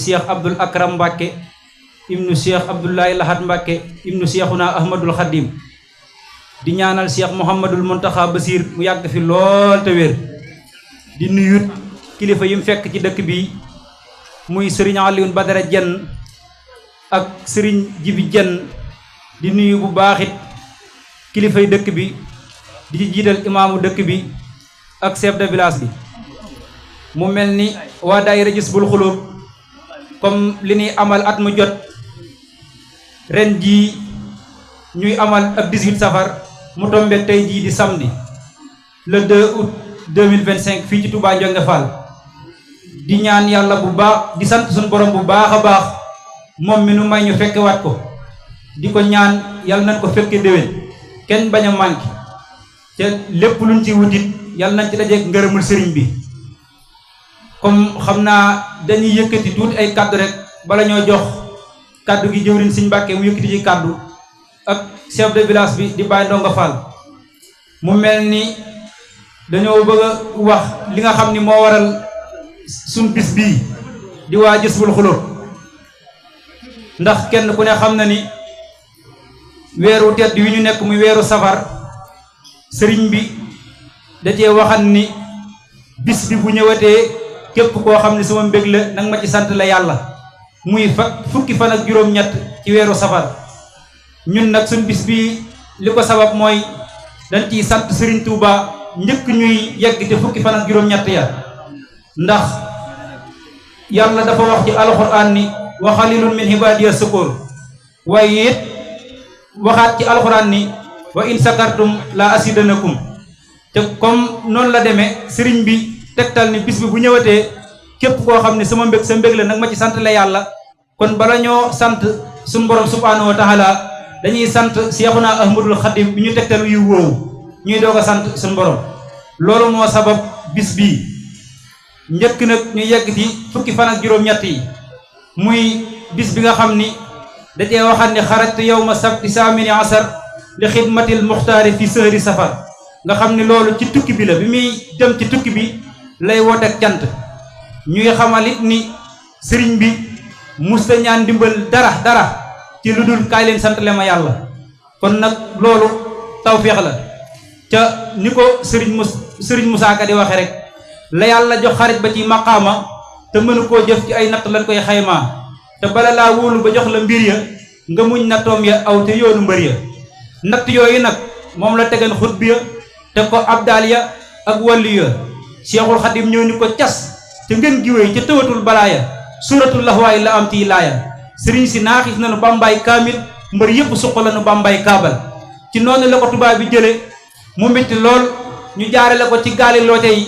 Cheikh Abdoul Akram Mbacke ibnu Cheikh Abdoulaye Lahad Mbacke ibnu Cheikhuna Ahmadul Khadim di ñaanal Cheikh Mouhamadul Mountakha Basir mu yàgg fi lool te wér di nuyut kilifa yi mu fekk ci dëkk bi muy Serigne Alioune Badara Dieng ak Serigne Jibi Dieng di nuyu bu baaxit kilifay dëkk bi di ci jiital imaamu dëkk bi ak chef de village bi mu mel ni waa daayira Jazbul Xuloob comme li ñuy amal at mu jot ren jii ñuy amal ak 18 safar mu tombe tey jii di samedi le 2 août 2025 fii ci Touba Ndiongue Fall di ñaan yàlla bu baax di sant suñu borom bu baax a baax moom mi nu may ñu fekkewaat ko di ko ñaan yàlla nañ ko fekke déwén kenn bañ a manqué te lépp luñ ci wutit yàlla nañ ci dajeek ngërëmul sëriñ bi comme xam naa dañuy yëkkati tuuti ay kaddu rek bala ñoo jox kaddu gi jëwriñ Sëriñ Mbàkke mu yëkkati ci kaddu ak chef de village bi di Baye Ndonga Fall mu mel ni dañoo bëgg a wax li nga xam ni moo waral suñ bis bii di waa Jazbul Xuloob ndax kenn ku ne xam na ni weeru tedd wi ñu nekk muy weeru safar sëriñ bi da cee waxan ni bis bi bu ñëwatee képp koo xam ne sama mbég la nag ma ci sant la yàlla muy fukki fan ak juróom-ñett ci weeru safar ñun nag suñ bis bi li ko sabab mooy dañ ciy sant Serigne Touba njëkk ñuy yegg te fukki fan ak juróom-ñett ya ndax yàlla dafa wax ci alxuraan ni wa xalilun min ibadiya sukur waaye it waxaat ci alxuraan ni wa in sakartum la asidanakum te comme noonu la demee sëriñ bi tegtal ni bis bi bu ñëwatee képp koo xam ne sama mbég sa mbég la nag ma ci sant la yàlla kon bala ñoo sant suñu borom subhanahu wa taala dañuy sant Cheikhuna Ahmadul Khadim bi ñu tegtal yu woowu ñuy doog a sant suñu borom loolu moo sabab bis bii njëkk nag ñu yegg ci fukki fan ak juróom-ñett yi muy bis bi nga xam ni da cee waxat ni xarajtu yawma sabti saamini asar li xidmatil muxtaari fi sëhri safar nga xam ni loolu ci tukki bi la bi muy dem ci tukki bi lay wooteek cant ñuy xamalit ni sëriñ bi musta ñaan ndimbal dara ci lu dul kaay leen sant le ma yàlla kon nag loolu tawféex la ca ni ko sëriñ Musaa Ka di waxe rek la yàlla jox xarit ba ci maqaama te mënu koo jëf ci ay natt lañ koy xaymaa te bala laa wóolu ba jox la mbir ya nga muñ nattoom ya aw te yoonu mbër ya natt yooyu nag moom la tegal xut bi ya te ko abdaal ya ak wàllu ya Cheikhul Khadim ñëw ni ko cas te ngeen giwéy ca tëwatul balaaya suuratul laxwaay la am tii laaya sëriñ si naaxis nanu bambaay kaamil mbër yëpp suq la nu bambaay kaabal ci noonu la ko tubaab bi jële mu métti lool ñu jaare la ko ci gaali loote yi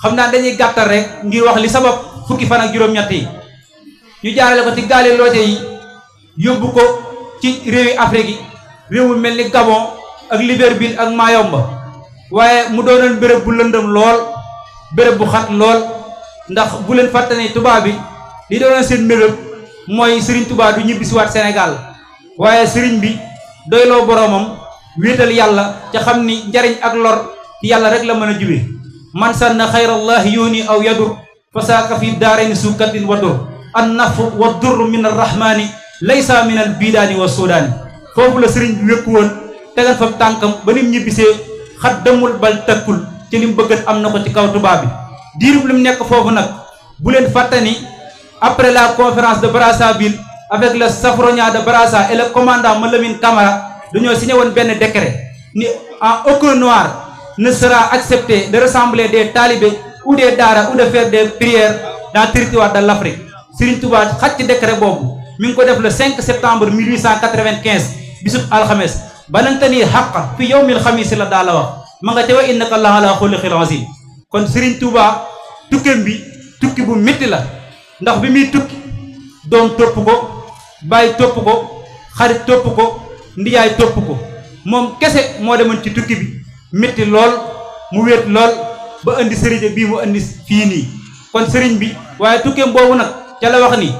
xam naa dañuy gàttal rek ngir wax li sabab fukki fan ak juróom-ñett yi ñu jaare la ko ci gaali loote yi yóbbu ko ci réewi Afrique yi réew mu mel ni Gabon ak Libreville ak Mayomba waaye mu doonoon béréb bu lëndëm lool béréb bu xat lool ndax bu leen fàtte ne tubaab bi li doonoon seen mébéb mooy Serigne Touba du ñibbisiwaat Sénégal waaye Serigne bi doyloo boroomam wéetal yàlla ca xam ni njariñ ak lor ci yàlla rek la mën a jube man sanna xayrallahi yooni aw yadur fa saaka fi daarayni sukatin wa dur an nafu wa dur min arrahmani laysa min al bidaani wa sudaani foofu la Serigne bi wékku woon tegal fa tànkam ba nim ñibbisee xat demul bal tëkkul ci lim bëggat am na ko ci kaw tubaab bi diirub lim nekk foofu nag bu leen fàtte ni après la conférence de Brazzaville avec le Safronia de Brazza et le commandant Malamine Camara dañoo signé woon benn décret ni en aucun noir ne sera accepté de rassembler des talibés ou des daara ou de faire des prières dans le territoire de l'Afrique Serigne Touba xaj ci décret boobu mi ngi ko def le 5 septembre 1895 bisub alxames balante nii xaq fi yawmil xamis la daa la wax ma nga teewa innaka la ala xuluqil azim kon Serigne Touba tukkeem bi tukki bu métti la ndax bi muy tukki doom topp ko bàyyi topp ko xarit topp ko ndiyaay topp ko moom kese moo demoon ci tukki bi métti lool mu wéet lool ba indi sëriñ bii mu indi fii nii kon sëriñ bi waaye tukkeem boobu nag ca la wax ni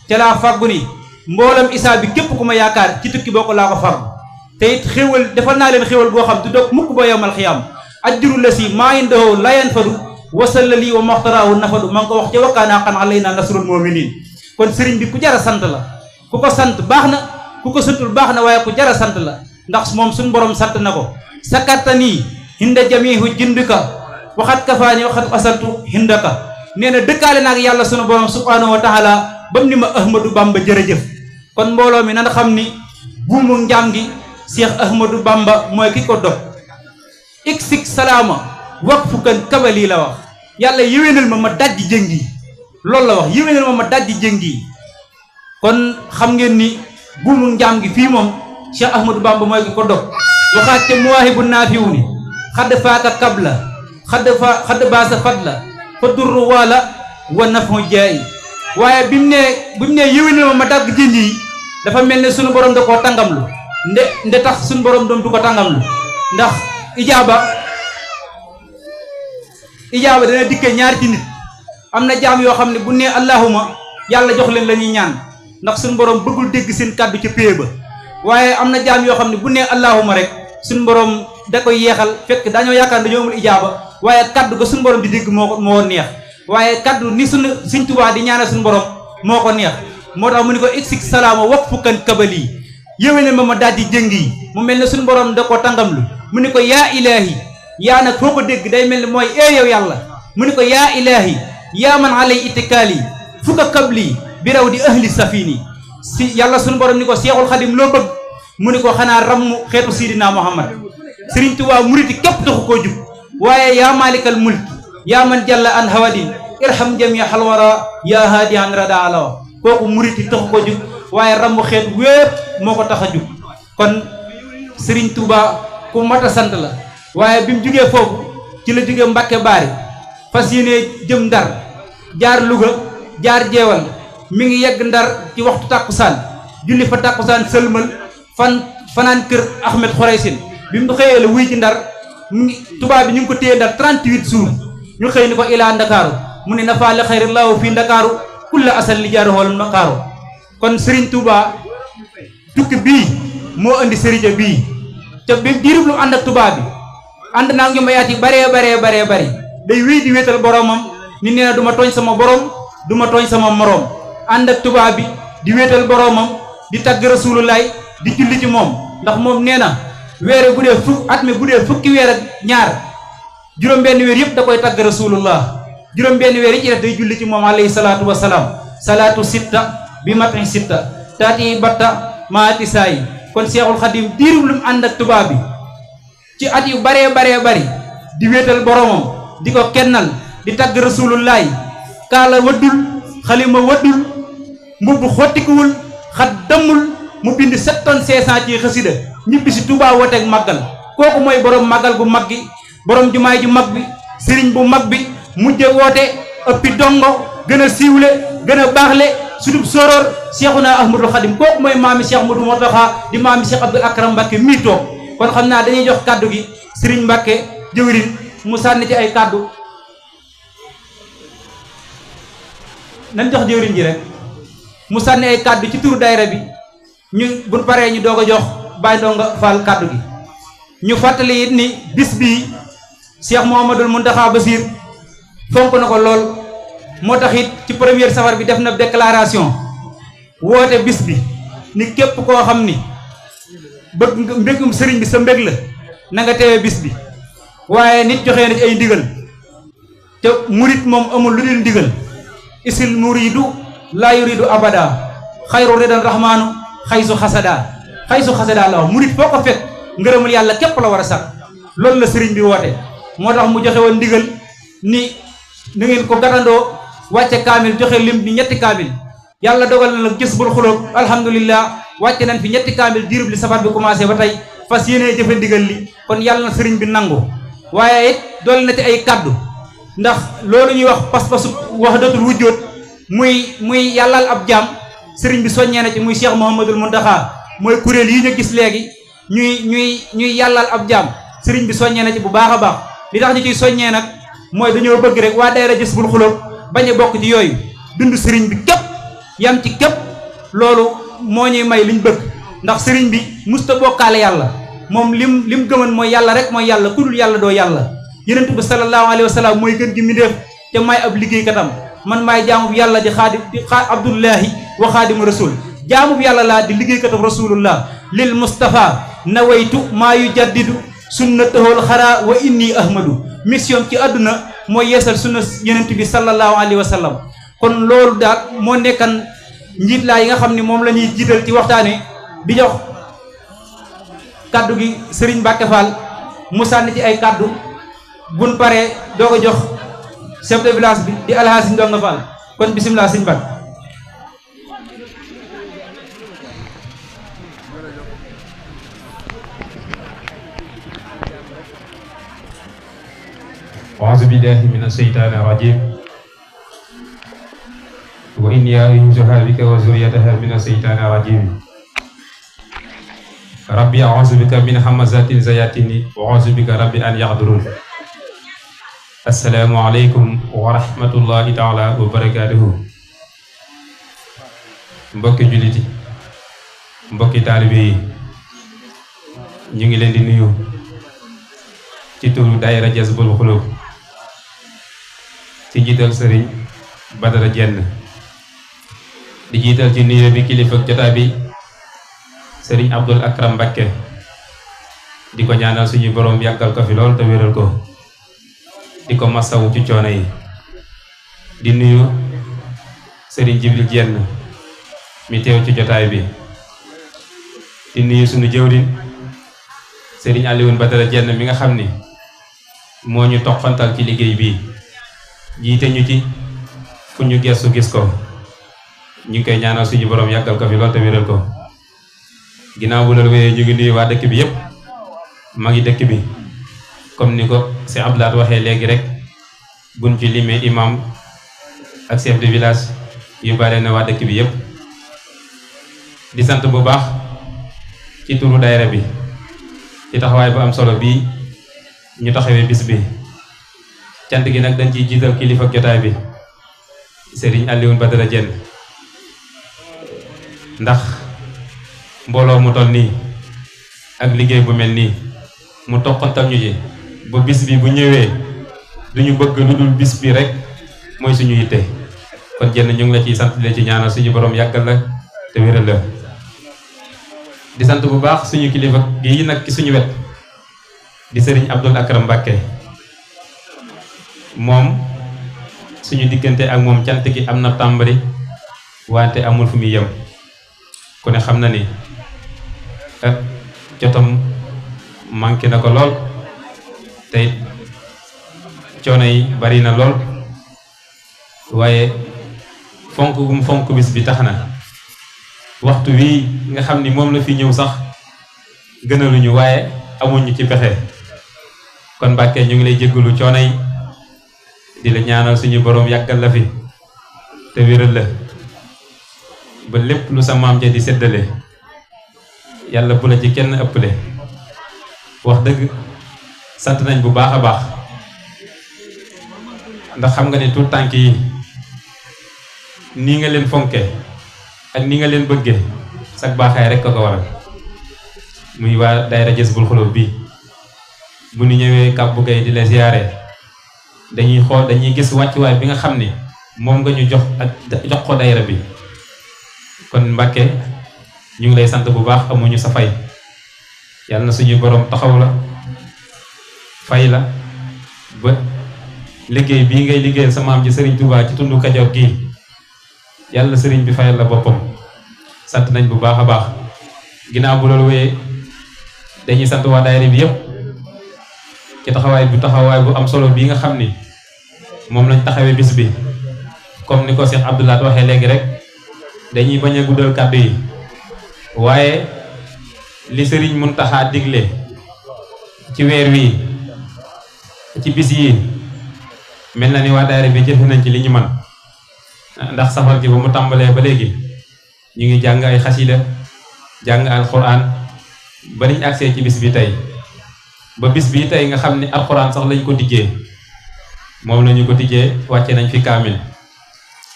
ca laa fàggu ni mboolam isaa bi képp ku ma yaakaar ci tukki boo ko laa ko fàggu te it xéwal defal naa leen xéwal boo xam du doog mukk ba yowmal xiyaam ajjuru la si maa indahoo layan fadu wasalla lii wa maxtaraawu nafadu ma ngi ko wax ca wakkaanaa xan alay naa nasrul mu'minin kon sëriñ bi ku jara sant la ku ko sant baax na ku ko santul baax na waaye ku jara sant la ndax moom suñu borom sant na ko sakartanii hinda jamihu jindika waxat kafaani waxat asaltu hindaka nee na dëkkaale naag yàlla sunu borom subhanahu wa taala bam ni ma Ahmadou Bamba jërëjëf kon mbooloo mi nan xam ni buumu njaam gi Cheikh Ahmadou Bamba mooy ki ko dog iksik salaama waq fukkan kabali la wax yàlla yéwénal ma dajji jëngi loolu la wax yéwénal ma dajji jëngi kon xam ngeen ni buumu njaam gi fii moom Cheikh Ahmadou Bamba mooy ki ko dog waxaat te muwaahibu naafiwu ni xadd faaka kabla xadd baasa fadla fa durru wala wa nafu jaayi waaye bi mu ne yéwénal ma dagg jëngi yi dafa mel ne sunu borom da koo tàngamlu nde tax sunu borom doon du ko tàngamlu ndax ijaaba dana dikke ñaar ci nit am na jaam yoo xam ne bu nee allahuma yàlla jox leen la ñuy ñaan ndax sunu borom bëggul dégg seen kàddu ca péye ba waaye am na jaam yoo xam ne bu nee allahuma rek sunu borom da koy yeexal fekk dañoo yaakaar dañoo amul ijaaba waaye kaddu ga suñu borom di dégg moo neex waaye kaddu ni Sëriñ Tuubaa di ñaanal suñu borom moo ko neex moo tax mu ni ko iksik salaama waq fukkan kabali yéwéne ma daal di jëng yi mu mel ne suñu borom da koo tàngamlu mu ni ko yaa ilaahi yaa nag foo ko dégg day mel ni mooy yow yàlla mu ni ko yaa ilaahi yaa man alay itikaali fukka kabli bi raw di ahli safini si yàlla suñu borom ni ko Seexul Xadim loo bëgg mu ni ko xanaa ramm xeetu Sidina Muhammad Sëriñ Tuubaa muriti képp taxu koo jub waaye yaa maalikal mulk yaa man jalla an hawadin irham jamia xalwara yaa haadi an rada alawa kooku muriti taxu ko jug waaye rambu xeet wépp moo ko tax a jug kon Serigne Touba ku mat a sant la waaye bi mu jugee foofu ci la jugee Mbàkke Baari fas yéene jëm Ndar jaar Louga jaar jeewal mi ngi yegg Ndar ci waxtu tàkkusaan julli fa tàkkusaan sëlmal fanaan kër Ahmed Khoraysin bi mu xëyee la wuy ci Ndar tubaab bi ñu ngi ko téye Ndar 38 jours ñu xëy ni ko ilaa Ndakaaru mu ne nafa la xayrillaahu fii Ndakaaru kulla asal li jaaru xool Ndakaaru kon Serigne Touba tukki bii moo indi Serigne bii te bi diirub lu ànd ak tubaab bi ànd naa ngi mayaat yi baree bari day wéy di wéetal boromam ni nee na du ma tooñ sama borom du ma tooñ sama moroom ànd ak tubaab bi di wéetal boromam di tagg rasulullaay di julli ci moom ndax moom nee na weere bu dee at mi bu dee fukki weer ak ñaar juróom-benn weer yëpp da koy tagg rasulullah juróom-benn weer yi ci def day julli ci moom alayhi salaatu wasalaam salaatu sitta bi matin sitta taati batta maati saayi kon Seexul Xadim diirub lu mu ànd ak tubaab bi ci at yu baree bari di wéetal boromam di ko kennal di tagg rasulullahi kaala waddul xalima waddul mbubb xottikuwul xat dammul mu bind 7 tonnes 500 ci xasida ñibbi si Touba wooteeg màggal kooku mooy borom màggal gu mag gi borom jumaay ju mag bi sëriñ bu mag bi mujje woote ëppi dongo gën a siiwle gën a baaxle sudub soror Seexuna Ahmadul Xadim kooku mooy maami Cheikh Modou Mountakha di maami Cheikh Abdoul Akram Mbacké mii toog kon xam naa dañuy jox kaddu gi sëriñ Mbacké jëwriñ mu sànni ci ay kaddu nañ jox jëwriñ ji rek mu sànni ay kaddu ci turu daayira bi ñu bu paree ñu doog a jox Baye Ndonga Fall kaddu gi ñu fàttali it ni bis bii Cheikh Mouhamadoul Mountakha Bassir fonk na ko lool moo tax it ci première safar bi def na déclaration woote bis bi ni képp koo xam ni bëgg nga mbégum sëriñ bi sa mbég la na nga teewee bis bi waaye nit joxe na ci ay ndigal te murit moom amul lu dul ndigal isil muridu laa yuridu abada xayru ridan rahmaanu xaysu xasada la wax murit foo ko fekk ngërëmul yàlla képp la war a sax loolu la sëriñ bi woote moo tax mu joxe woon ndigal ni na ngeen ko gatandoo wàcce kaamil joxe lim ni ñetti kaamil yàlla dogal na nag gis bul xulóob alhamdulillah wàcce nañ fi ñetti kaamil diirub li safar bi commencé ba tey fas yéenee jëfe ndigal li kon yàlla na sëriñ bi nangu waaye it dool na ci ay kaddu ndax loolu ñuy wax pas-pasu wahdatul wujjoot muy yàllal ab jaam sëriñ bi soññee na ci muy Cheikh Mouhamadoul Mountakha mooy kuréel yi ñu gis léegi ñuy yàllal ab jaam sëriñ bi soññee na ci bu baax a baax li tax ñu ciy soññee nag mooy dañoo bëgg rek waa daayira Jazbul Xulóob bañ a bokk ci yooyu dund sëriñ bi képp yam ci képp loolu moo ñuy may liñ bëgg ndax sëriñ bi musta bokkaale yàlla moom lim gëman mooy yàlla rek mooy yàlla ku dul yàlla doo yàlla yenentu bi sallallahu alayhi wa sallam mooy gën gi mi def te may ab liggéeykatam man maay jaamu yàlla di abdullahi wa xaadimu rasul jaamu yàlla laa di liggéeykatu rasulullah lil mustafa nawaytu maa yujaddidu sunnatahul xara wa inni ahmadu mission ci àdduna mooy yeesal sunna yenent bi sallallahu alayhi wa sallam kon loolu daal moo nekkan njiit laa yi nga xam ne moom la ñuy jiital ci waxtaane di jox kaddu gi Serigne Mbacke Fall mu sànni ci ay kaddu buñ paree doo ko jox chef de village bi di Alhaji Ndonga Fall kon bisimilah Serigne Mbacke. أعوذ بالله من الشيطان الرجيم وإني أعيذها بك وذريتها من الشيطان الرجيم ربي أعوذ بك من همزات الشياطين وأعوذ بك ربي أن يحضرون السلام عليكم ورحمة الله تعالى وبركاته mbokki jullit yi mbokki taalibe yi ñu ngi leen di nuyu ci turu daayira Jazbul Xulub ci jiital sëriñ Badara Jenn di jiital ci nuyu bi kilifa jotaay bi sëriñ Abdul Akram Mbakke di ko ñaanal suñu borom yàggal ko fi lool te wéral ko di ko masawu ci coono yi di nuyu sëriñ Jibril Jenn mi teew ci jotaay bi di nuyu suñu jëwriñ sëriñ Aliwun Badara Jenn mi nga xam ni moo ñu toqantal ci liggéey bi jiite ñu ci fu ñu gestu gis ko ñu ngi koy ñaanal suñu borom yàggal ko fi lool te wéral ko ginnaaw bu loolu wéyee ñu ngi nuyu waa dëkk bi yépp maa ngi dëkk bi comme ni ko si Abdoulaye waxee léegi rek buñ ci limee imam ak chef de village yu bare na waa dëkk bi yépp di sant bu baax ci turu daayira bi ci taxawaay bu am solo bii ñu taxawee bis bi cant gi nag dañ ciy jiital kilifa jotaay bi Serigne Alioune Badara Jenn ndax mbooloo mu toll nii ak liggéey bu mel nii mu toqantal ñu ji ba bis bi bu ñëwee duñu bëgg lu dul bis bi rek mooy suñu yitte kon Jenn ñu ngi la ciy sant la ci ñaanal suñu borom yàggal la te wéral la di sant bu baax suñu kilifa gi nag ci suñu wet di Serigne Abdul Akram Mbakke moom suñu diggante ak moom cant gi am na tàmbali wante amul fu muy yem ku ne xam na ni jotam manqué na ko lool te coono yi bari na lool waaye fonk gum fonk bis bi tax na waxtu wii nga xam ni moom la fi ñëw sax gënaluñu waaye amuñu ci pexe kon Mbàkke ñu ngi lay jéggalu coono yi di la ñaanal suñu borom yàggal la fi te wéral la ba lépp lu sa maam ja di séddale yàlla bu la ci kenn ëppale wax dëgg sant nañ bu baax a baax ndax xam nga ne tout tànk yi nii nga leen fonke ak ni nga leen bëggee sag baaxaay rek ko ko waral muy waa daayira Jazbul Xulub bi bu ñu ñëwee kàbbu gay di la ziyaare dañuy xool dañuy gis wàccuwaay bi nga xam ni moom nga ñu jox ak jox ko daayira bi kon Mbàkke ñu ngi lay sant bu baax amuñu sa fay yàlla na suñu borom taxaw la fay la ba liggéey bii ngay liggéeyal sa maam ji Serigne Touba ci tundu Kajoor gii yàlla Serigne bi fayal la boppam sant nañ bu baax a baax ginnaaw bu loolu wéyee dañuy sant waa daayira bi yépp ci taxawaay bu am solo bii nga xam ni moom lañ taxawee bis bi comme ni ko Cheikh Abdoulaye waxee léegi rek dañuy bañ a guddal kàddu yi waaye li Serigne Mountakha digle ci weer wii ci bis yi mel na ni waa daayira bi jëfe nañ ci li ñu mën ndax safar gi ba mu tàmbalee ba léegi ñu ngi jàng ay xasida jàng alxuraan ba niñ agsee ci bis bi tey ba bis bi tey nga xam ni alxuraan sax lañ ko tijjee moom lañu ko tijjee wàcce nañ fi kaamil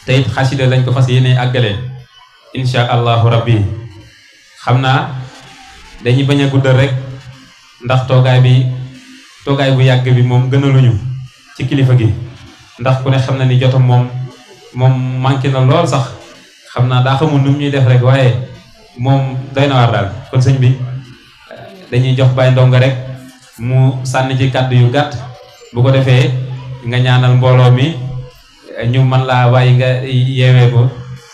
te it xasida lañ ko fas yéene àggalee insha allahu rabbi xam naa dañuy bañ a guddal rek ndax toogaay bu yàgg bi moom gënaluñu ci kilifa gi ndax ku ne xam na ni jotam moom moom manqué na lool sax xam naa daa xamul nu mu ñuy def rek waaye moom doy na waar daal kon sëñ bi dañuy jox Baye Ndongo rek mu sànni ci kàddu yu gàtt bu ko defee nga ñaanal mbooloo mi ñu mën laa bàyyi nga yeewee ko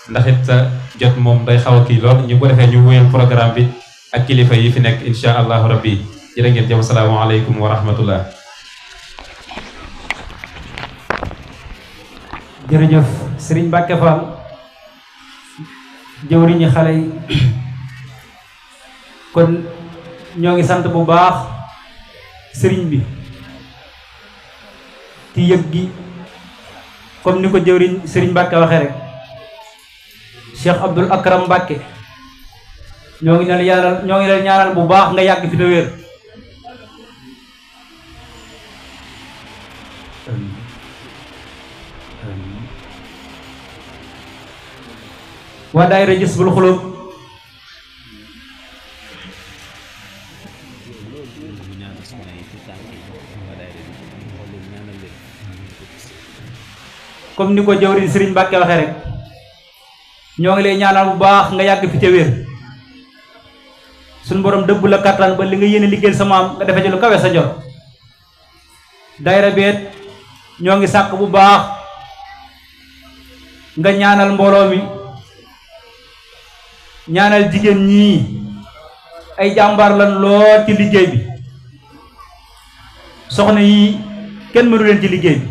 ndax it sa jot moom day xaw a kii lool ñu ko defee ñu wéyal programme bi ak kilifa yi fi nekk insha allahu rabbi jërë ngeen jëf asalaamaaleykum wa rahmatullah. jërëjëf Serigne Mbacke Fall jëwriñu xale yi kon ñoo ngi sant bu baax Serigne bi ci yëg gi comme ni ko jëwriñ Serigne Mbacke waxee rek Cheikh Abdoul Akram Mbacke ñoo ngi leen ñaanal bu baax nga yàgg fi te wér. waa daayira Jazbul Xuloob comme ni ko jawriñ Serigne Mbacke waxee rek ñoo ngi lay ñaanal bu baax nga yàgg fi ca wér suñu borom dëbb la kattan ba li nga yéene liggéeyal sa maam nga defe ci lu kawe sa jot. daayira beet ñoo ngi sàkk bu baax nga ñaanal mbooloo mi ñaanal jigéen ñii ay jàmbaar lan lool ci liggéey bi soxna yi kenn mënu leen ci liggéey bi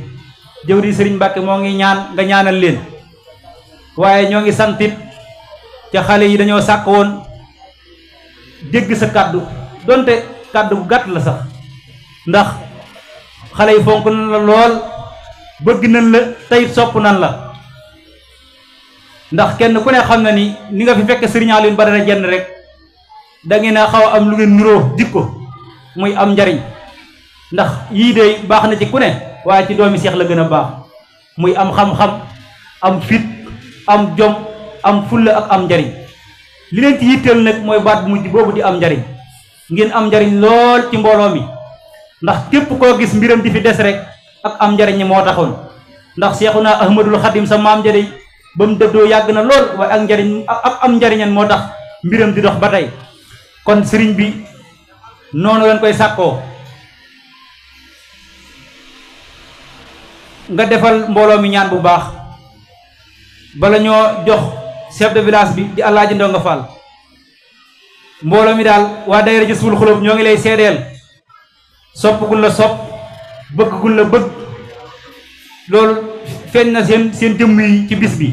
jëwriñ Serigne Mbacke moo ngi ñaan nga ñaanal leen waaye ñoo ngi santit ca xale yi dañoo sàkk woon dégg sa kàddu donte kàddu bu gàtt la sax ndax xale yi fonk nan la lool bëgg nan la tey sopp nan la ndax kenn ku ne xam na ni nga fi fekk Serigne Alioune Badara Jenn rek da ngeen a xaw a am lu ngeen nuroo jikko muy am njariñ ndax yii de baax na ci ku ne waaye ci doomi Seex la gën a baax muy am xam-xam am fit am jom am fulla ak am njariñ li leen ci yitteel nag mooy baat bu mujj boobu di am njariñ ngeen am njariñ lool ci mbooloo mi ndax képp koo gis mbiram di fi des rek ak am njariñ ñi moo taxoon ndax Seexuna Ahmadul Xadim sa maam ja dey ba mu dëddoo yàgg na lool waaye ak njariñ ak am njariñan moo tax mbiram di dox ba tey kon sëriñ bi noonu leen koy sàkkoo nga defal mbooloo mi ñaan bu baax bala ñoo jox chef de village bi di Alaaji Ndonga Fall mbooloo mi daal waa daayira Jazbul Xuloob ñoo ngi lay seedeel sopp gun la sopp bëgg gun la bëgg loolu feeñ na seen jëmm yi ci bis bi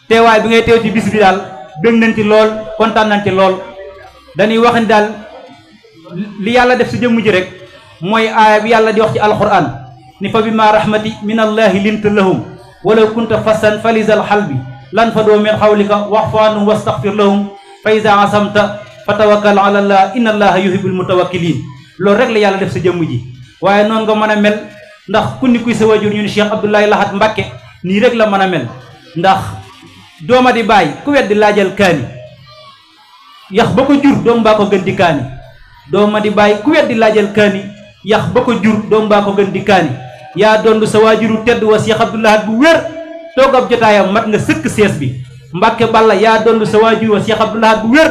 teewaay bi ngay teew ci bis bi daal bëgg nañ ci lool kontaan nañ ci lool dañuy wax ni daal li yàlla def si jëmm ji rek mooy aaya bi yàlla di wax ci alquran ni fa bima rahmati min allahi linta lahum walaw kunta fassan falizal xalbi lan fa doo min xawlika waxfu anhum wastaxfir lahum fa iza asamta fa tawakkal ala allah inna allaha yuhibbul mutawakkilin loolu rek la yàlla def sa jëmm ji waaye noonu nga mën a mel ndax ku ni kuy sa wajur ñu ni Cheikh Abdoulaye Lahat Mbacke nii rek la mën a mel ndax dooma di bàyyi ku weddi laajal kaani yax ba ko jur doom baa ko gën di kaani dooma di bàyyi ku weddi laajal kaani yax ba ko jur doom baa ko gën di kaani yaa dondu sa waajuru tedd wa Cheikh Abdoulaye bu wér toog ab jotaayam mat nga sëkk sees bi Mbacke Balla yaa dondu sa waajur wa Cheikh Abdoulaye bu wér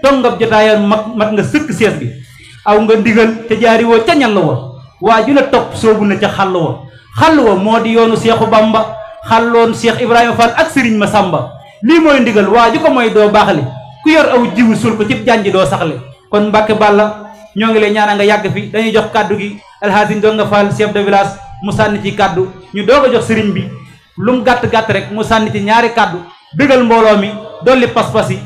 toog ab jotaayam mat nga sëkk sees bi aw nga ndigal te jaari woo ca ñal wa waa ju la topp soobu na ca xàll wa moo di yoonu Seexu Bamba xàlloon Cheikh Ibrahima Fall ak Serigne Massamba lii mooy ndigal waa ju ko mooy doo baaxle ku yor aw jiwu sul ko cib jànji doo saxle kon Mbacke Balla ñoo ngi lay ñaanal nga yàgg fi dañuy jox kàddu gi Alhaji Ndonga Fall chef de village mu sànni ci kàddu ñu doog a jox Serigne bi lu mu gàtt-gàtt rek mu sànni ci ñaari kàddu bégal mbooloo mi dolli pas-pas yi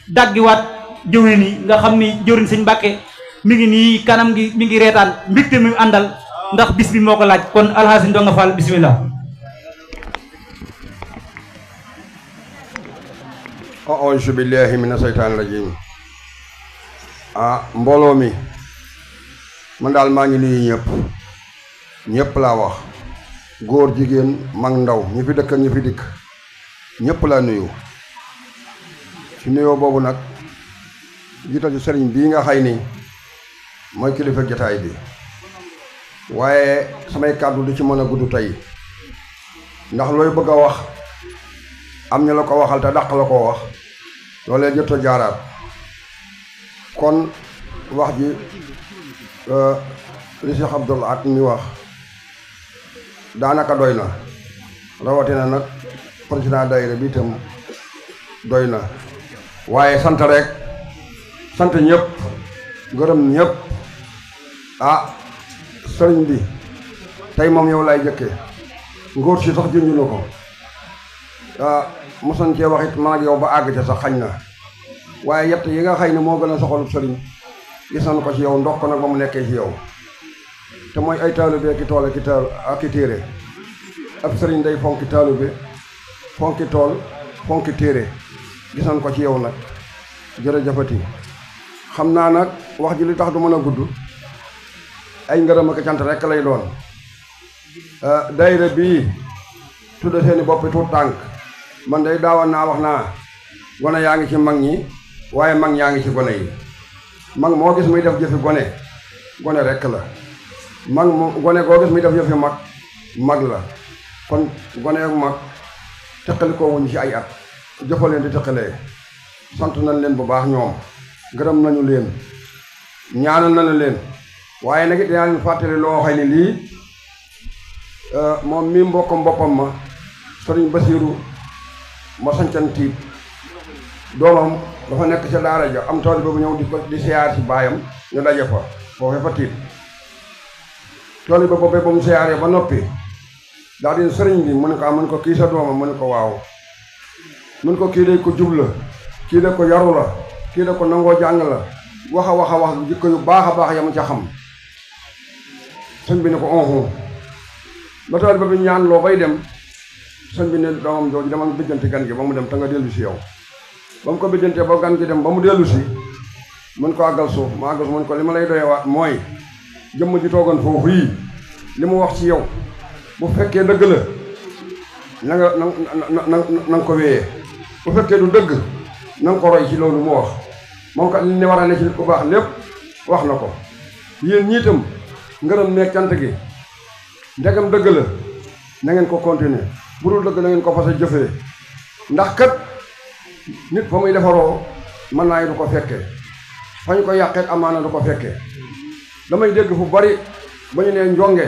daggiwaat jëwriñ yi nga xam ni jëwriñ Sëñ Mbacke mi ngi nii kanam gi mi ngi reetaan mbégte mi àndal ndax bis bi moo ko laaj kon Alhaji Ndonga Fall bismillah. a'uuzu billahi mina seytaani rajiim. mbooloo mi man daal maa ngi nuyu ñëpp laa wax góor jigéen mag ndaw ñi fi dëkk ñi fi dikk ñëpp laa nuyu ci nuyoo boobu nag jiital ci sëriñ bii nga xay ni mooy kilifa jotaay bi waaye samay kàddu du ci mën a gudd tey ndax looy bëgg a wax am ñu la ko waxal te dàq la koo wax loolee jot a jaaraat kon wax ji li Cheikh Abdoul Ahad mi wax daanaka doy na rawatina nag président daayira bi itam doy na waaye sant rek sant ñëpp gërëm ñëpp sëriñ bi tey moom yow lay jëkke ngóor si sax junju na ko mosoon cee wax it man ak yow ba àgg ca sax xañ na waaye yett yi nga xëy ne moo gën a soxalub sëriñ gis nañ ko ci yow ndox ko nag ba mu nekkee ci yow te mooy ay taalibe ki tool ak i téere ab sëriñ day fonki taalibe fonki tool fonki téere gis nañ ko ci yow nag jërëjëfati xam naa nag wax ji li tax du mën a gudd ay ngërëm ak cant rekk lay doon daayira bii tudda seeni boppi tuut tànk man day daawoon naa wax naa gone yaa ngi ci mag ñi waaye mag ñaa ngi ci gone yi mag moo gis muy def jëfi gone rekk la mag gone goo gis muy def jëfi mag la kon gone ak mag teqali ko wuñ ci ay at jëfaleen di teqalee sant nañ leen bu baax ñoom gërëm nañu leen ñaanal nañu leen waaye nag it dinaa leen fàttali loo xëy ni lii moom mi mbokkam boppam ma sëriñ Basiiru ma sancan tiib doomam dafa nekk ca daara ja am tool boobu ñëw di siyaar si baayam ñu daje fa foofee fa tiib tool ba boobee ba mu siyaaree ba noppi daal di sëriñ bi mu ne ko am mu ne ko kii sa doomam mu ne ko waaw mu ne ko kii day ko jub la kii da ko yaru la kii da ko nangoo jàng la wax a wax jikko yu baax a baax yamu ca xam sëñ bi ne ko onhu ba tool ba bi ñaan loo bay dem sëñ bi ne doomam jooju dama bijjanti gan gi ba mu dem te nga dellu si yow ba mu ko bijjantee ba gan gi dem ba mu dellu si mun ko àggal suuf mu àggal suuf mun ko li ma lay doyee waat mooy jëmm ji toogoon foofu yii li mu wax ci yow bu fekkee dëgg la na nga ko wéyee bu fekkee du dëgg na nga ko roy ci loolu mu wax moom kat li ne war a ne ci nit ku baax lépp wax na ko yéen ñiitam ngërëm neeg cant gi ndegam dëgg la na ngeen ko continuer bu dul dëgg na ngeen ko fas a jëfee ndax kat nit fa muy defaroo mën naa yi du ko fekkee fa ñu ko yàqeet amaana du ko fekkee damay dégg fu bari ba ñu nee njonge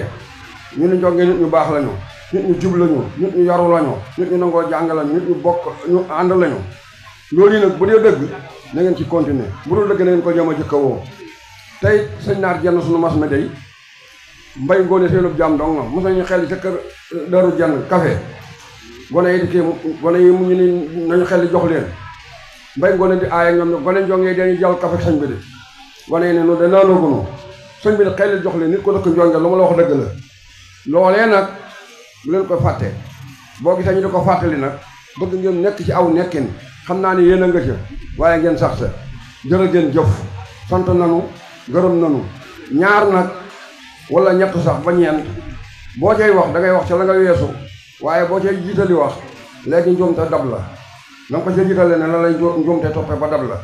ñu ne njonge nit ñu baax lañu nit ñu jub lañu nit ñu yaru lañu nit ñu nangoo jàng lañu nit ñu bokk ñu ànd lañu loolu yi nag bu dee dëgg na ngeen ci continuer bu dul dëgg na ngeen ko jëm a jëkka woo tey sëñ naar jenn suñu mas ma day mbay ngoone seenub jàmm dong na mos nañu xel ca kër daru jenn café gone yi di kii gone yi mu ñu ni nañu xel jox leen mbay ngoone di aay ak ñoom ne gone njongee dañuy jàll café sëñ bi de gone yi ne noonu de naanoogunu sëñ bi ne xel jox leen nit ko dëkk njonge lu ma la wax dëgg la loolee nag bu leen ko fàtte boo gisee ñu di ko fàttali nag bëgg ngeen nekk ci aw nekkin xam naa ni yéen a nga ca waaye ngeen sax sa jërë ngeen jëf sant nanu gërëm nanu ñaar nag wala ñett sax ba ñeent boo cay wax da ngay wax ca la nga weesu waaye boo cay jiitali wax léegi njuumte dab la na nga ko ca jiitale ne la lay njuumte toppe ba dab la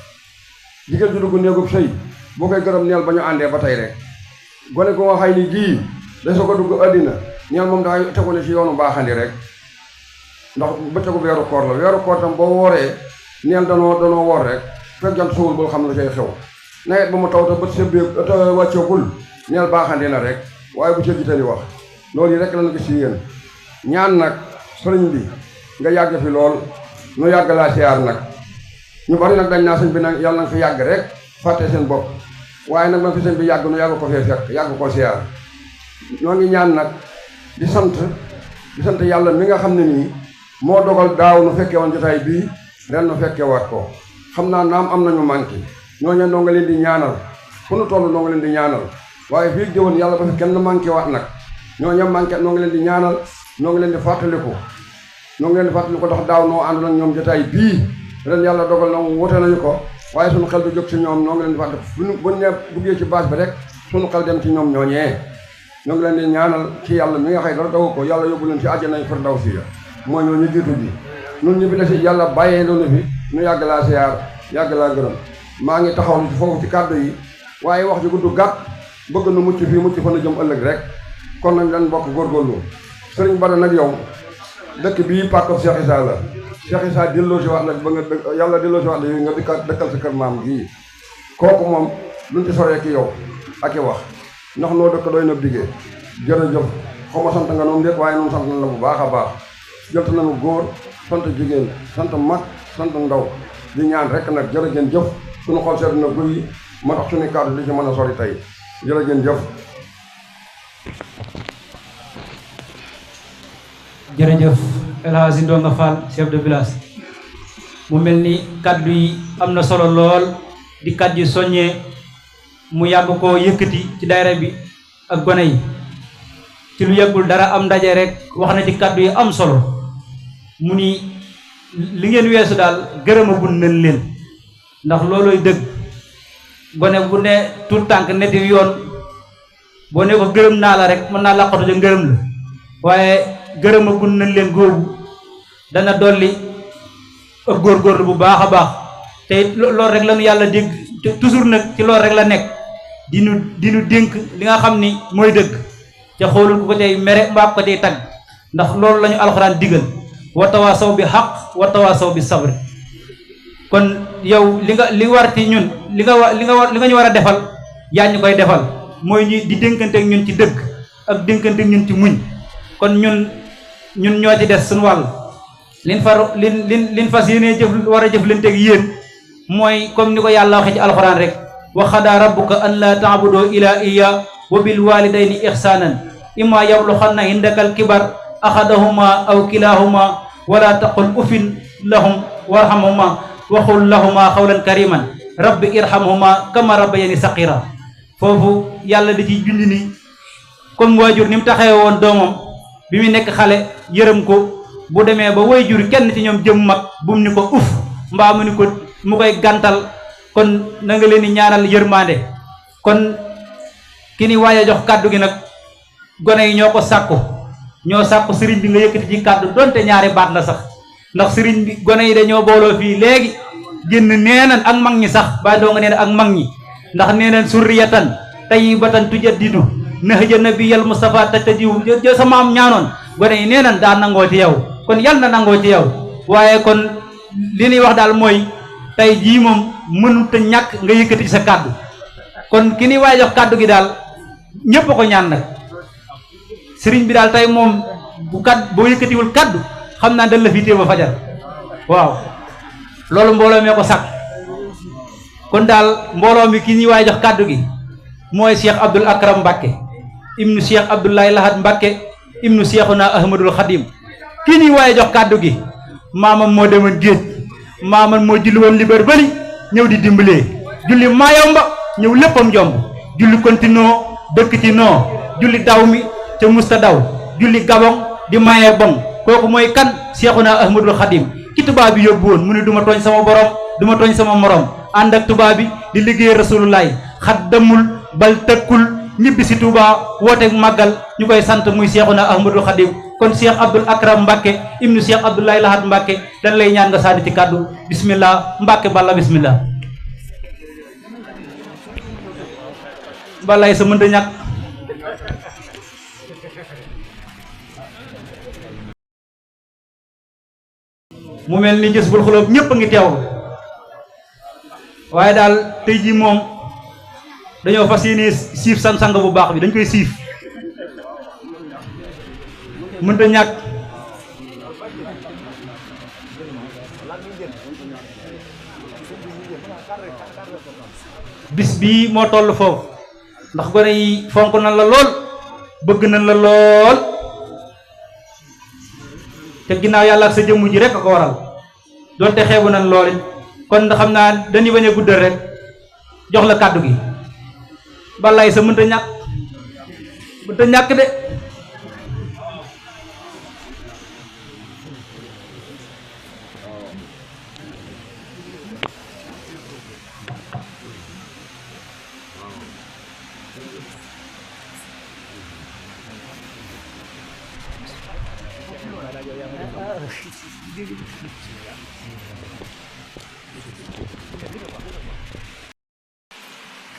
jigéen ju dugg néegub sëy boo koy gërëm neel ba ñu àndee ba tey rek gone ko nga xay ni gii da soo ko dugg àddina neel moom daa tegu ne ci yoonu baaxandi rek ndax bëccëgu weeru koor la weeru koor tam boo wooree neel danoo woor rek fekk jant suwul bul xam la cay xew nawet ba mu taw te bët sëbbee te wàcceekul neel baaxandi na rek waaye bu ca jiitali wax loolu yi rek la na gis ci yéen ñaan nag sëriñ bi nga yàgg fi lool nu yàgg laa siyaar nag ñu bari nag dañ naa sëñ bi nag yàlla na fi yàgg rek fàtte seen bopp waaye nag man fi sëñ bi yàgg nu yàgg ko fee fekk yàgg ko siyaar ñoo ngi ñaan nag di sant yàlla mi nga xam ne nii moo dogal daaw nu fekke woon jotaay bii ren nu fekke waat ko xam naa naam am nañu manqué ñooñu noo nga leen di ñaanal fu nu toll noo nga leen di ñaanal waaye fii jëwoon yàlla ba fi kenn manqué waat nag ñooñu manqué noo ngi leen di ñaanal noo ngi leen di fàttaliku ndax daaw noo ànd nag ñoom jotaay bii ren yàlla dogal na wote nañu ko waaye suñu xel du jóg ci ñoom noo ngi leen di fàttaliku bu ne duggee ci bâche bi rek suñu xel dem ci ñoom ñooñee ñoo ngi leen di ñaanal ci yàlla mi nga xëy dara daw ko yàlla yóbbu leen ci àjjana firdawsi ya mooy ñoo ñu jiitu ji ñun ñu fi des yàlla bàyyee loolu fi ñu yàgg laa siyaar yàgg laa gërëm maa ngi taxaw ci foofu ci kàddu yi waaye wax ji gudd gàtt bëgg na mucc fii mucc fa na jëm ëllëg rek kon nañ leen bokk góorgóorlu sëriñ Bada nag yow dëkk bii pàkkob Cheikh Issa la Cheikh Issa delloo si waat nag ba nga yàlla delloo si waat la nga dëkkal sa kër maam gii kooku moom luñ ci soree ki yow ak i wax ndax noo dëkk doy na diggee jërëjëf xaw ma sant nga noonu lépp waaye noonu sant na la bu baax a baax jëlt nañu góor sant jigéen sant mag sant ndaw di ñaan rek nag jërëjën jëf suñu xol sedd na guy ma tax suñu kàddu di ci mën a sori tey jërëjën jëf. jërëjëf El Hadji Ndonga Fall chef de village mu mel ni kàddu yi am na solo lool di kàddu yi soññee mu yàgg koo yëkkati ci daayira bi ak gone yi ci lu yàggul dara am ndaje rek wax na ci kàddu yi am solo mu ni li ngeen weesu daal gërëmagul nañ leen ndax looloy dëgg gone bu ne tout tànk neti yoon boo ne ko gërëm naa la rek mën naa làqatu ja ngërëm la waaye gërëmagul nañ leen googu dana dolli ak góorgóorlu bu baax a baax te loolu rek la ñu yàlla dégg toujours nag ci loolu rek la nekk di nu dénk li nga xam ni mooy dëgg ca xoolul ku ko tey mere mbaa ko tey tagg ndax loolu la ñu alxuraan digal wa tawaasaw bi xaq wa tawaasaw bi sabri kon yow li war ci ñun li nga ñu war a defal yaa ñu koy defal mooy ñu di dénkante ak ñun ci dëgg ak dénkante ak ñun ci muñ kon ñun ñoo ci des suñu wàll liñ fas yéenee war a jëflanteeg yéen mooy comme ni ko yàlla waxee ci alxuraan rek wa xadaa rabbuka an laa taabudu ila iya wa bil walidayni ixsaanan imma yablughanna indakal kibar axadahuma aw kilahuma wala taqul ufin lahum warhamhuma waxul lahuma xawlan kariman rabbi irhamhuma kama rabbayani saqira foofu yàlla da ciy junj ni comme waajur ni mu taxee woon doomam bi mu nekk xale yërëm ko bu demee ba waajur kenn ci ñoom jëm mag bum ni ko uf mbaa mu ni ko mu koy gàntal kon na nga leen di ñaanal yërmande kon ki ni waaye jox kàddu gi nag gone yi ñoo ko sàkku ñoo sàkku sëriñ bi nga yëkkati ci kàddu donte ñaari baat la sax ndax sëriñ bi gone yi dañoo booloo fii léegi génn neenan ak mag ñi sax ba doo nga neen ak mag ñi ndax neenan surriyatan tayyibatan tujaddidu nahja nabiyal Mustafa tajtadiu sa maam ñaanoon gone yi neenan daa nangoo ci yow kon yal na nangoo ci yow waaye kon li ñuy wax daal mooy tey jii moom mënut a ñàkk nga yëkkati ci sa kàddu kon ki ni waaye jox kàddu gi daal ñépp a ko ñaan nag sëriñ bi daal tey moom boo yëkkatiwul kàddu xam naa dañ la fi téye ba fajar waaw loolu mbooloo mee ko sàkk kon daal mbooloo mi ki ñuy waaye jox kàddu gi mooy Cheikh Abdoul Akram Mbacke ibnu Cheikh Abdoulaye Lahad Mbacke ibnu Cheikhuna Ahmadul Khadim ki ñuy waaye jox kàddu gi maamam moo demoon géej maamam moo julli woon liber bali ñëw di dimbalee julli maayomba ñëw léppam jomb julli continuo dëkk ci noo julli daw mi ca musta daw julli gabon di mayee bon kooku mooy kan Cheikhuna Ahmadul Khadim ki tubaab bi yóbbu woon mu ne du ma tooñ sama borom du ma tooñ sama morom ànd ak tubaab bi di liggéey rasulullaay xat damul bal tëkkul ñibbi si Touba wooteeg màggal ñu koy sant muy Cheikhuna Ahmadul Khadim kon Cheikh Abdoul Akram Mbacke ibnu Cheikh Abdoulaye Lahad Mbacke dañ lay ñaan nga sànni ci kàddu bismillah Mbacke balla bismillah balay sa mënta ñàkk mu mel ni gis bul xulóob ñépp a ngi teew waaye daal tey jii moom dañoo fas yéene siif sang bu baax bi dañ koy siif mënta ñàkk bis bii moo toll foofu ndax gone yi fonk nañ la lool bëgg nañ la lool te ginnaaw yàlla ak sa jëmm ji rek a ko waral doonte xeebu nañ lool it kon xam naa dañuy bañ a guddal rek jox la kàddu gi balaay sa mënta ñàkk de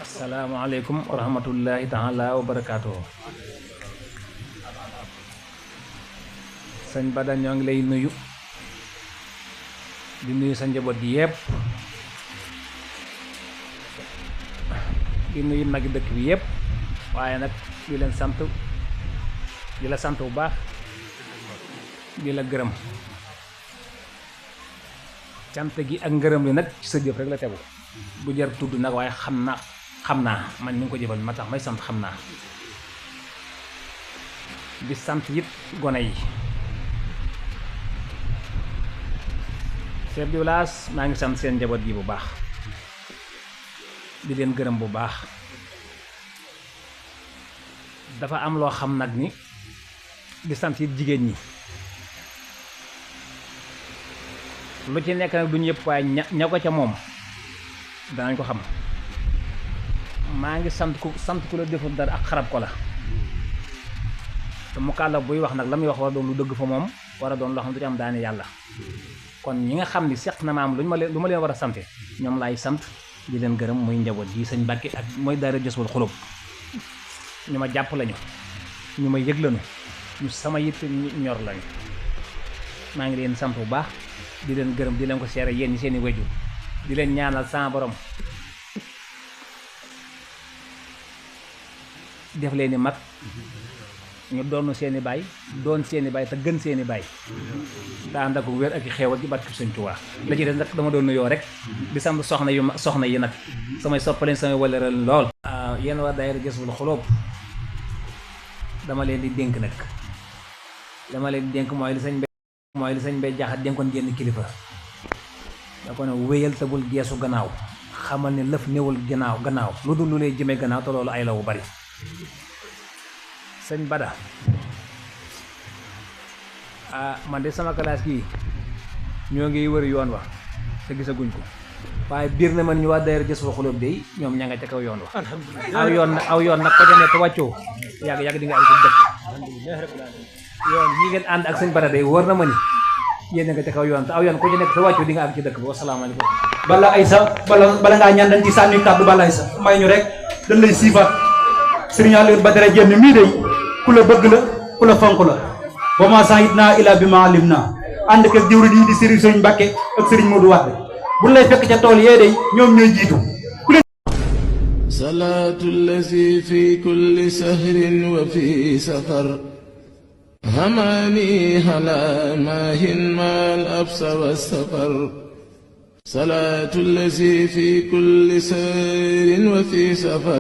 asalaamaaleykum wa rahmatullahi taala wa barakaatuhu. sëñ Bada ñoo ngi lay nuyu di nuyu sa njaboot gi yépp di nuyu magi dëkk bi yépp waaye nag di leen sant di la sant bu baax di la gërëm cant gi ak ngërëm li nag ci sa jëf rek la tegu bu jar tudd nag waaye xam naa man ni nga ko jëfal ma tax may sant xam naa di sant it gone yi chef de village maa ngi sant seen njaboot gi bu baax di leen gërëm bu baax dafa am loo xam nag ni di sant it jigéen ñi lu ci nekk nag duñu yëpp waaye ña ko ca moom danañ ko xam maa ngi sant ku la deful dara ak xarab ko la te mu kàlla buy wax nag la muy wax war a doon lu dëgg fa moom war a doon loo xam ne du ci am daane yàlla kon ñi nga xam ni seq na ma am lu ma leen war a sante ñoom laay sant di leen gërëm muy njaboot gi sëñ Mbàkke ak mooy daara Jazbul Xulub ñu ma jàpp lañu ñu ma yëg lañu ñu sama yitte ñor lañu maa ngi leen sant bu baax di leen gërëm di leen ko seere yéen ñi seeni wajur di leen ñaanal sama borom def leen ni mag ñu doon seeni baay doon seeni baay te gën seeni baay te ànd ak wér ak xeewal ci barke Sëñ Tuubaa la ci des nag dama doon nuyoo rek di sant soxna yi nag samay soppaleen samay waleral lool yéen waa daayira Jazbul Xulub dama leen di dénk nag mooy li sëñ Mbay Jaxate dénkoon génn kilifa da ko ne wéyal te bul geesu gannaaw xamal ne lëf néewul gannaaw lu dul lu lay jëmee gannaaw te loolu ay la wu bari sëñ Bada man de sama classe gii ñoo ngi wër yoon wa te gisaguñ ko waaye biir na man ñu waa daayira Jazbul Xulub de ñoom ña nga ca kaw yoon wa aw yoon nag ko ca ne te wàccoo yàgg di nga am ci dëkk yoon yi ngeen ànd ak sëñ Bada de wóor na ma ni yéen nga ca kaw yoon te aw yoon ko ci nekk te wàccoo di nga am ci dëkk bi wasalaamaaleykum. bala Aysa bala ngaa ñaan dañ ci sànni kàddu bala Aysa may ñu rek dañ lay siifaat Serigne Aliou Badara Diène mii de ku la bëgg la ku la fonk la wa maa shahidnaa illaa bimaa alimnaa ànd ak jëwriñ yi di Serigne Mbàkke ak Serigne Modou Wade bu lay fekk ca tool yee de ñoom ñooy jiitu. salaatu allazi fi kulli sahrin wa fi safar hamani ala maahin maal absa wa safar salaatu allazi fi kulli sahrin wa fi safar